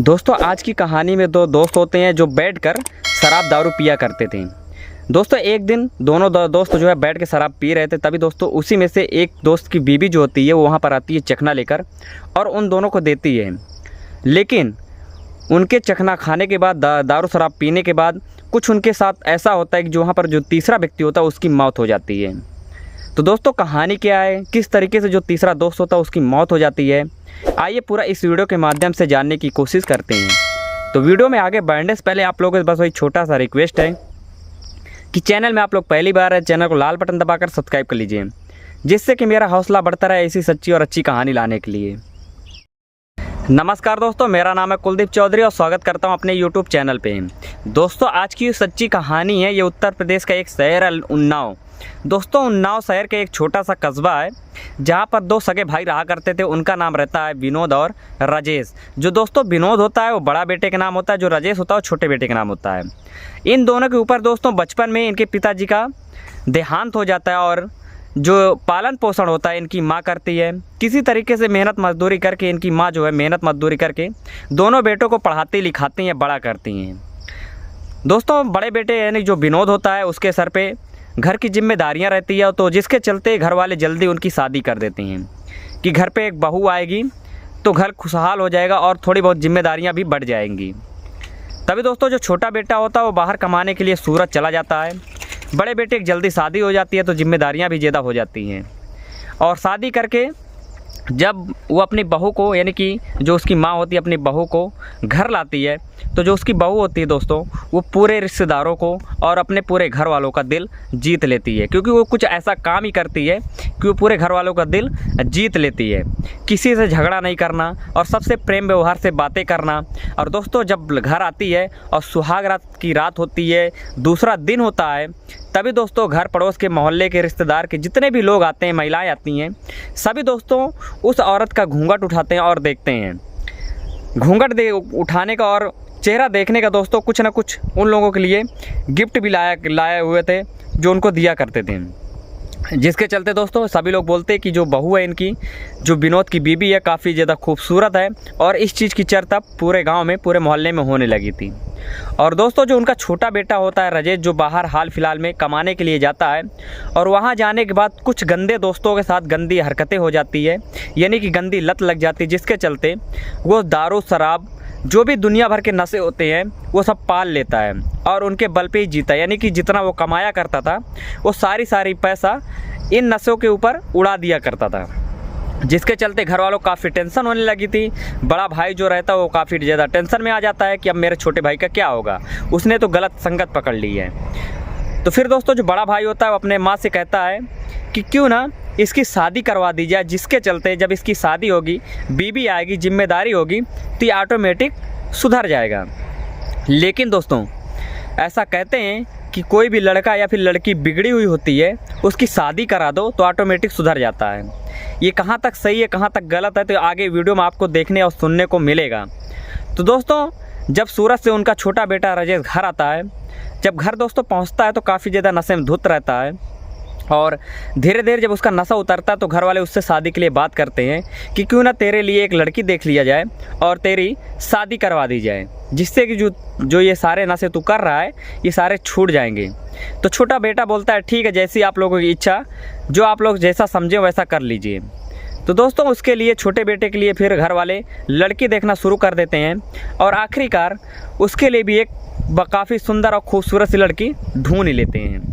दोस्तों आज की कहानी में दो दोस्त होते हैं जो बैठकर शराब दारू पिया करते थे। दोस्तों एक दिन दोनों दोस्त जो है बैठ के शराब पी रहे थे। तभी दोस्तों उसी में से एक दोस्त की बीवी जो होती है वो वहाँ पर आती है चखना लेकर और उन दोनों को देती है। लेकिन उनके चखना खाने के बाद दारू शराब पीने के बाद कुछ उनके साथ ऐसा होता है कि जो वहाँ पर जो तीसरा व्यक्ति होता है उसकी मौत हो जाती है। तो दोस्तों कहानी क्या है, किस तरीके से जो तीसरा दोस्त होता है उसकी मौत हो जाती है, आइए पूरा इस वीडियो के माध्यम से जानने की कोशिश करते हैं। तो वीडियो में आगे बढ़ने से पहले आप लोगों से बस वही छोटा सा रिक्वेस्ट है कि चैनल में आप लोग पहली बार है, चैनल को लाल बटन दबाकर सब्सक्राइब कर लीजिए, जिससे कि मेरा हौसला बढ़ता रहे ऐसी सच्ची और अच्छी कहानी लाने के लिए। नमस्कार दोस्तों, मेरा नाम है कुलदीप चौधरी और स्वागत करता हूं अपने YouTube चैनल पे। दोस्तों आज की सच्ची कहानी है, ये उत्तर प्रदेश का एक शहर है उन्नाव। दोस्तों उन्नाव शहर के एक छोटा सा कस्बा है जहां पर दो सगे भाई रहा करते थे। उनका नाम रहता है विनोद और राजेश। जो दोस्तों विनोद होता है वो बड़ा बेटे का नाम होता है, जो राजेश होता है वो छोटे बेटे का नाम होता है। इन दोनों के ऊपर दोस्तों बचपन में इनके पिताजी का देहांत हो जाता है और जो पालन पोषण होता है इनकी माँ करती है। किसी तरीके से मेहनत मजदूरी करके इनकी माँ जो है मेहनत मजदूरी करके दोनों बेटों को पढ़ाती लिखाती हैं, बड़ा करती हैं। दोस्तों बड़े बेटे यानी जो विनोद होता है उसके सर पे घर की जिम्मेदारियां रहती है, तो जिसके चलते घर वाले जल्दी उनकी शादी कर देते हैं कि घर पे एक बहू आएगी तो घर खुशहाल हो जाएगा और थोड़ी बहुत जिम्मेदारियां भी बढ़ जाएंगी। तभी दोस्तों जो छोटा बेटा होता है वो बाहर कमाने के लिए सूरत चला जाता है। बड़े बेटे की जल्दी शादी हो जाती है तो जिम्मेदारियां भी ज़्यादा हो जाती हैं और शादी करके जब वो अपनी बहू को यानी कि जो उसकी माँ होती है अपनी बहू को घर लाती है, तो जो उसकी बहू होती है दोस्तों वो पूरे रिश्तेदारों को और अपने पूरे घर वालों का दिल जीत लेती है, क्योंकि वो कुछ ऐसा काम ही करती है कि वो पूरे घर वालों का दिल जीत लेती है। किसी से झगड़ा नहीं करना और सबसे प्रेम व्यवहार से बातें करना। और दोस्तों जब घर आती है और सुहाग रात की रात होती है, दूसरा दिन होता है, तभी दोस्तों घर पड़ोस के मोहल्ले के रिश्तेदार के जितने भी लोग आते हैं, महिलाएं आती हैं, सभी दोस्तों उस औरत का घूंघट उठाते हैं और देखते हैं। घूंघट उठाने का और चेहरा देखने का दोस्तों कुछ ना कुछ उन लोगों के लिए गिफ्ट भी लाए हुए थे जो उनको दिया करते थे, जिसके चलते दोस्तों सभी लोग बोलते हैं कि जो बहू है इनकी, जो विनोद की बीवी है, काफ़ी ज़्यादा खूबसूरत है। और इस चीज़ की चर्चा पूरे गांव में, पूरे मोहल्ले में होने लगी थी। और दोस्तों जो उनका छोटा बेटा होता है राजेश, जो बाहर हाल फिलहाल में कमाने के लिए जाता है और वहां जाने के बाद कुछ गंदे दोस्तों के साथ गंदी हरकतें हो जाती है, यानी कि गंदी लत लग जाती है, जिसके चलते वो दारू शराब जो भी दुनिया भर के नशे होते हैं वो सब पाल लेता है और उनके बल पे ही जीता। यानी कि जितना वो कमाया करता था वो सारी पैसा इन नशों के ऊपर उड़ा दिया करता था, जिसके चलते घर वालों को काफ़ी टेंशन होने लगी थी। बड़ा भाई जो रहता है वो काफ़ी ज़्यादा टेंशन में आ जाता है कि अब मेरे छोटे भाई का क्या होगा, उसने तो गलत संगत पकड़ ली है। तो फिर दोस्तों जो बड़ा भाई होता है वो अपने माँ से कहता है कि क्यों ना इसकी शादी करवा दी जाए, जिसके चलते जब इसकी शादी होगी, बीवी आएगी, जिम्मेदारी होगी, तो ये ऑटोमेटिक सुधर जाएगा। लेकिन दोस्तों ऐसा कहते हैं कि कोई भी लड़का या फिर लड़की बिगड़ी हुई होती है, उसकी शादी करा दो तो ऑटोमेटिक सुधर जाता है। ये कहाँ तक सही है कहाँ तक गलत है तो आगे वीडियो में आपको देखने और सुनने को मिलेगा। तो दोस्तों जब सूरत से उनका छोटा बेटा राजेश घर आता है, जब घर दोस्तों पहुँचता है तो काफ़ी ज़्यादा नशे में धुत रहता है और धीरे धीरे जब उसका नशा उतरता है तो घर वाले उससे शादी के लिए बात करते हैं कि क्यों ना तेरे लिए एक लड़की देख लिया जाए और तेरी शादी करवा दी जाए, जिससे कि जो ये सारे नशे तू कर रहा है ये सारे छूट जाएंगे। तो छोटा बेटा बोलता है ठीक है, जैसी आप लोगों की इच्छा, जो आप लोग जैसा समझें वैसा कर लीजिए। तो दोस्तों उसके लिए, छोटे बेटे के लिए फिर घर वाले लड़की देखना शुरू कर देते हैं और आखिरकार उसके लिए भी एक काफ़ी सुंदर और खूबसूरत सी लड़की ढूंढ ही लेते हैं।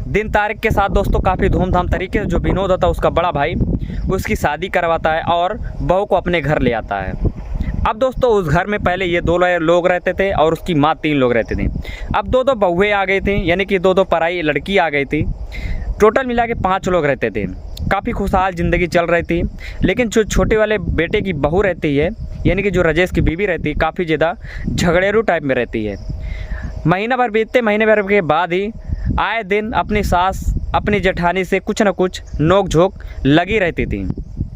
दिन तारीख के साथ दोस्तों काफ़ी धूमधाम तरीके से जो विनोद होता है उसका बड़ा भाई उसकी शादी करवाता है और बहू को अपने घर ले आता है। अब दोस्तों उस घर में पहले ये 2 लोग रहते थे और उसकी माँ 3 लोग रहते थे। अब 2 बहुएँ आ गई थी, यानी कि 2 पराई लड़की आ गई थी। टोटल मिला के 5 लोग रहते थे। काफ़ी खुशहाल ज़िंदगी चल रही थी। लेकिन जो छोटे वाले बेटे की बहू रहती है, यानी कि जो राजेश की बीवी रहती है, काफ़ी ज़्यादा झगड़ेरू टाइप में रहती है। महीना भर के बाद ही आए दिन अपनी सास अपनी जेठानी से कुछ न कुछ नोक झोंक लगी रहती थी,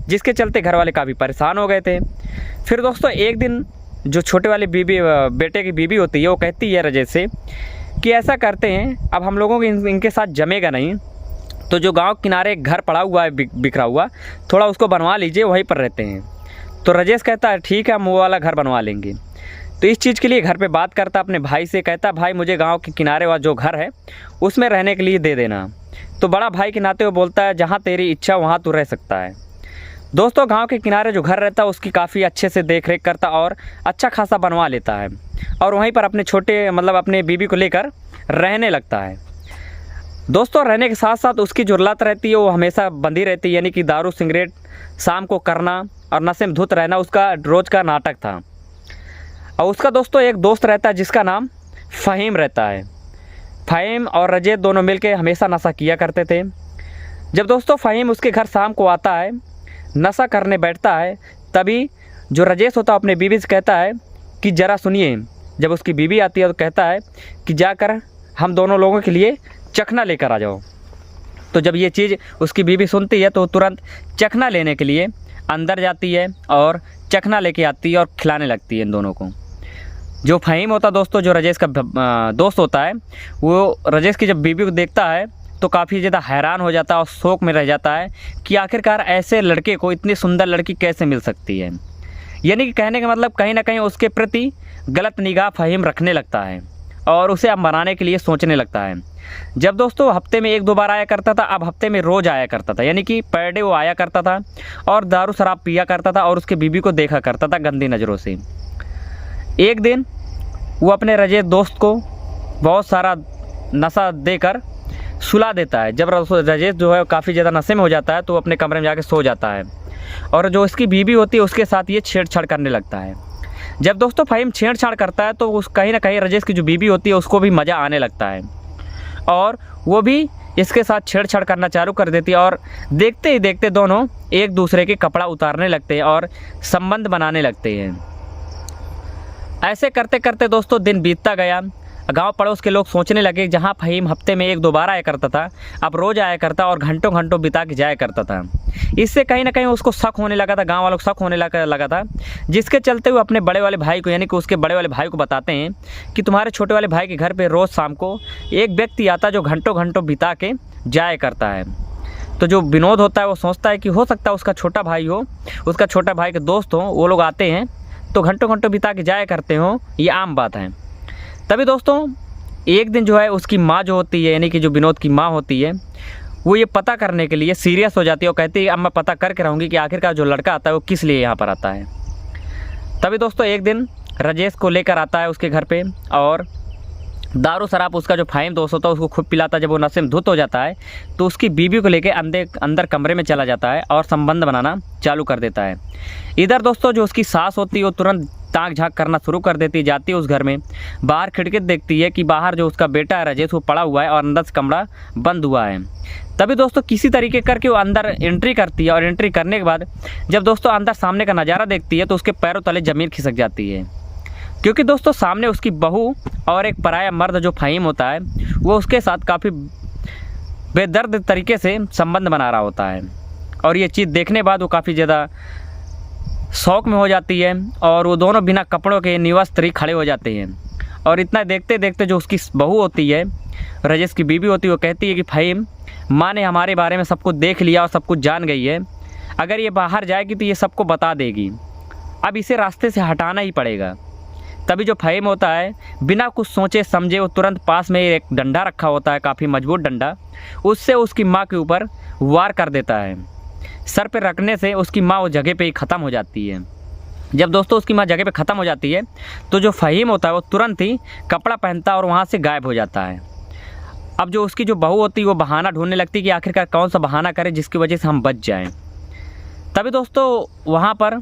जिसके चलते घर वाले काफ़ी परेशान हो गए थे। फिर दोस्तों एक दिन जो छोटे वाले बेटे की बीवी होती है वो कहती है राजेश से कि ऐसा करते हैं, अब हम लोगों को इनके साथ जमेगा नहीं, तो जो गांव किनारे एक घर पड़ा हुआ है बिखरा हुआ, थोड़ा उसको बनवा लीजिए, वहीं पर रहते हैं। तो राजेश कहता है ठीक है, हम वो वाला घर बनवा लेंगे। तो इस चीज़ के लिए घर पे बात करता अपने भाई से, कहता भाई मुझे गांव के किनारे वाला जो घर है उसमें रहने के लिए दे देना। तो बड़ा भाई के नाते वो बोलता है जहाँ तेरी इच्छा वहाँ तू रह सकता है। दोस्तों गांव के किनारे जो घर रहता है उसकी काफ़ी अच्छे से देख रेख करता और अच्छा खासा बनवा लेता है और वहीं पर अपने छोटे मतलब अपने बीबी को लेकर रहने लगता है। दोस्तों रहने के साथ साथ उसकी जो लत रहती है वो हमेशा बंधी रहती है, यानी कि दारू सिगरेट शाम को करना और नशे में धुत रहना उसका रोज़ का नाटक था। और उसका दोस्तों एक दोस्त रहता है जिसका नाम फ़हीम रहता है। फ़हीम और रजेश दोनों मिलकर हमेशा नशा किया करते थे। जब दोस्तों फ़हीम उसके घर शाम को आता है, नशा करने बैठता है, तभी जो रजेश होता है अपने बीवी से कहता है कि ज़रा सुनिए। जब उसकी बीवी आती है तो कहता है कि जाकर हम दोनों लोगों के लिए चखना लेकर आ जाओ। तो जब ये चीज़ उसकी बीवी सुनती है तो तुरंत चखना लेने के लिए अंदर जाती है और चखना लेके आती है और खिलाने लगती है इन दोनों को। जो फ़हीम होता दोस्तों, जो रजेश का दोस्त होता है, वो रजेश की जब बीवी को देखता है तो काफ़ी ज़्यादा हैरान हो जाता है और शौक में रह जाता है कि आखिरकार ऐसे लड़के को इतनी सुंदर लड़की कैसे मिल सकती है। यानी कि कहने का मतलब कहीं ना कहीं उसके प्रति गलत निगाह फ़हीम रखने लगता है और उसे अब मनाने के लिए सोचने लगता है। जब दोस्तों हफ्ते में 1-2 बार आया करता था, अब हफ्ते में रोज़ आया करता था, यानी कि पर डे वो आया करता था और दारू शराब पिया करता था और उसके बीवी को देखा करता था गंदी नज़रों से। एक दिन वो अपने रजेश दोस्त को बहुत सारा नशा देकर सुला देता है। जब रजेश जो है काफ़ी ज़्यादा नशे में हो जाता है तो वो अपने कमरे में जाके सो जाता है और जो उसकी बीवी होती है उसके साथ ये छेड़छाड़ करने लगता है। जब दोस्तों फ़हीम छेड़छाड़ करता है तो उस कहीं ना कहीं रजेश की जो बीवी होती है उसको भी मज़ा आने लगता है और वो भी इसके साथ छेड़छाड़ करना चालू कर देती है और देखते ही देखते दोनों एक दूसरे के कपड़ा उतारने लगते हैं और संबंध बनाने लगते हैं। ऐसे करते करते दोस्तों दिन बीतता गया। गांव पड़ोस के लोग सोचने लगे जहां फ़हीम हफ्ते में 1-2 बार आया करता था, अब रोज़ आया करता और घंटों घंटों बिता के जाया करता था। इससे कहीं ना कहीं उसको शक होने लगा था, गांव वालों को शक होने लगा था, जिसके चलते वो अपने बड़े वाले भाई को यानी कि उसके बड़े वाले भाई को बताते हैं कि तुम्हारे छोटे वाले भाई के घर पर रोज़ शाम को एक व्यक्ति आता जो घंटों घंटों बिता के जाया करता है। तो जो विनोद होता है वो सोचता है कि हो सकता है उसका छोटा भाई हो, उसका छोटा भाई के दोस्त हो, वो लोग आते हैं तो घंटों घंटों बिता के जाया करते हो, ये आम बात है। तभी दोस्तों एक दिन जो है उसकी माँ जो होती है यानी कि जो विनोद की माँ होती है वो ये पता करने के लिए सीरियस हो जाती है और कहती है अब मैं पता करके रहूँगी कि आखिरकार जो लड़का आता है वो किस लिए यहाँ पर आता है। तभी दोस्तों एक दिन रजेश को लेकर आता है उसके घर पे और दारू शराब उसका जो फ़हीम दोस्त होता है उसको खूब पिलाता है। जब वो नशे में धुत हो जाता है तो उसकी बीवी को लेके अंदर कमरे में चला जाता है और संबंध बनाना चालू कर देता है। इधर दोस्तों जो उसकी सास होती है वो तुरंत ताक झाँक करना शुरू कर देती है, जाती है उस घर में, बाहर खिड़की देखती है कि बाहर जो उसका बेटा है रजेश वो पड़ा हुआ है और अंदर से कमरा बंद हुआ है। तभी दोस्तों किसी तरीके करके वो अंदर एंट्री करती है और एंट्री करने के बाद जब दोस्तों अंदर सामने का नज़ारा देखती है तो उसके पैरों तले ज़मीन खिसक जाती है, क्योंकि दोस्तों सामने उसकी बहू और एक पराया मर्द जो फ़हीम होता है वो उसके साथ काफ़ी बेदर्द तरीके से संबंध बना रहा होता है। और ये चीज़ देखने बाद वो काफ़ी ज़्यादा शौक में हो जाती है और वो दोनों बिना कपड़ों के निवस्त्र ही खड़े हो जाते हैं। और इतना देखते देखते जो उसकी बहू होती है, रजेश की बीवी होती है, वो कहती है कि फ़हीम, माँ ने हमारे बारे में सब कुछ देख लिया और सब कुछ जान गई है, अगर ये बाहर जाएगी तो ये सबको बता देगी, अब इसे रास्ते से हटाना ही पड़ेगा। तभी जो फ़हीम होता है बिना कुछ सोचे समझे वो तुरंत पास में एक डंडा रखा होता है, काफ़ी मजबूत डंडा, उससे उसकी माँ के ऊपर वार कर देता है। सर पे रखने से उसकी माँ वो जगह पे ही ख़त्म हो जाती है। जब दोस्तों उसकी माँ जगह पे ख़त्म हो जाती है तो जो फ़हीम होता है वो तुरंत ही कपड़ा पहनता है और वहाँ से गायब हो जाता है। अब जो उसकी जो बहू होती है वो बहाना ढूंढने लगती है कि आखिरकार कौन सा बहाना करे जिसकी वजह से हम बच जाएं। तभी दोस्तों वहाँ पर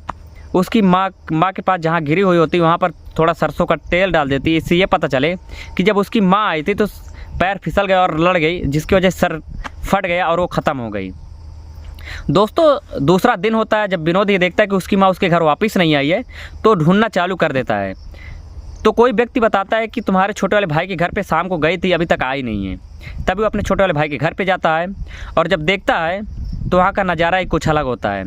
उसकी माँ के पास जहाँ गिरी हुई होती है वहाँ पर थोड़ा सरसों का तेल डाल देती है, इससे ये पता चले कि जब उसकी माँ आई थी तो पैर फिसल गया और लड़ गई, जिसकी वजह से सर फट गया और वो ख़त्म हो गई। दोस्तों दूसरा दिन होता है, जब विनोद ये देखता है कि उसकी माँ उसके घर वापस नहीं आई है तो ढूंढना चालू कर देता है। तो कोई व्यक्ति बताता है कि तुम्हारे छोटे वाले भाई के घर पे शाम को गई थी, अभी तक आई नहीं है। तभी वो अपने छोटे वाले भाई के घर पे जाता है और जब देखता है तो वहाँ का नज़ारा ही कुछ अलग होता है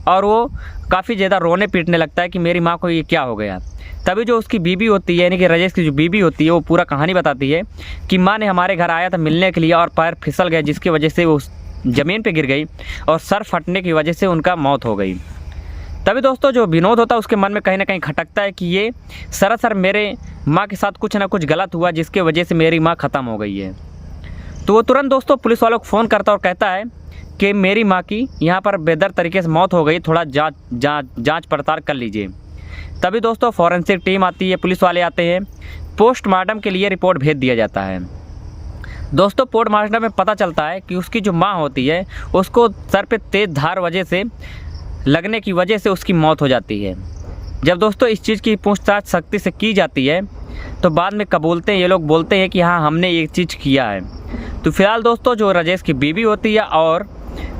और वो काफ़ी ज़्यादा रोने पीटने लगता है कि मेरी माँ को ये क्या हो गया। तभी जो उसकी बीवी होती है यानी कि रजेश की जो बीवी होती है वो पूरा कहानी बताती है कि माँ ने हमारे घर आया था मिलने के लिए और पैर फिसल गया, जिसकी वजह से वो ज़मीन पे गिर गई और सर फटने की वजह से उनका मौत हो गई। तभी दोस्तों जो विनोद होता है उसके मन में कहीं ना कहीं खटकता है कि ये सरासर मेरे माँ के साथ कुछ ना कुछ गलत हुआ जिसके वजह से मेरी माँ ख़त्म हो गई है। तो वो तुरंत दोस्तों पुलिस वालों को फ़ोन करता और कहता है कि मेरी माँ की यहाँ पर बेदर तरीके से मौत हो गई, थोड़ा जांच पड़ताल कर लीजिए। तभी दोस्तों फॉरेंसिक टीम आती है, पुलिस वाले आते हैं, पोस्टमार्टम के लिए रिपोर्ट भेज दिया जाता है। दोस्तों पोस्टमार्टम में पता चलता है कि उसकी जो माँ होती है उसको सर पे तेज़ धार वजह से लगने की वजह से उसकी मौत हो जाती है। जब दोस्तों इस चीज़ की पूछताछ सख्ती से की जाती है तो बाद में कबूलते हैं, ये लोग बोलते हैं कि हाँ हमने ये चीज़ किया है। तो फिलहाल दोस्तों जो राजेश की बीवी होती है और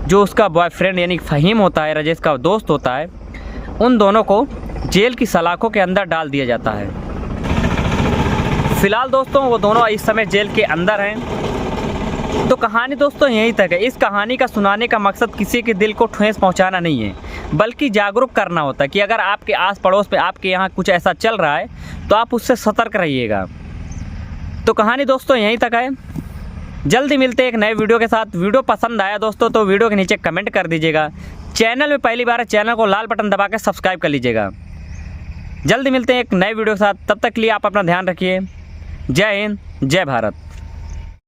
जो उसका बॉयफ्रेंड यानी फ़हीम होता है, राजेश का दोस्त होता है, उन दोनों को जेल की सलाखों के अंदर डाल दिया जाता है। फिलहाल दोस्तों वो दोनों इस समय जेल के अंदर हैं। तो कहानी दोस्तों यहीं तक है। इस कहानी का सुनाने का मकसद किसी के दिल को ठेस पहुंचाना नहीं है, बल्कि जागरूक करना होता है कि अगर आपके आस पड़ोस पे आपके यहाँ कुछ ऐसा चल रहा है तो आप उससे सतर्क रहिएगा। तो कहानी दोस्तों यहीं तक है। जल्दी मिलते हैं एक नए वीडियो के साथ। वीडियो पसंद आया दोस्तों तो वीडियो के नीचे कमेंट कर दीजिएगा। चैनल में पहली बार है, चैनल को लाल बटन दबा के सब्सक्राइब कर लीजिएगा। जल्दी मिलते हैं एक नए वीडियो के साथ, तब तक के लिए आप अपना ध्यान रखिए। जय हिंद, जय भारत।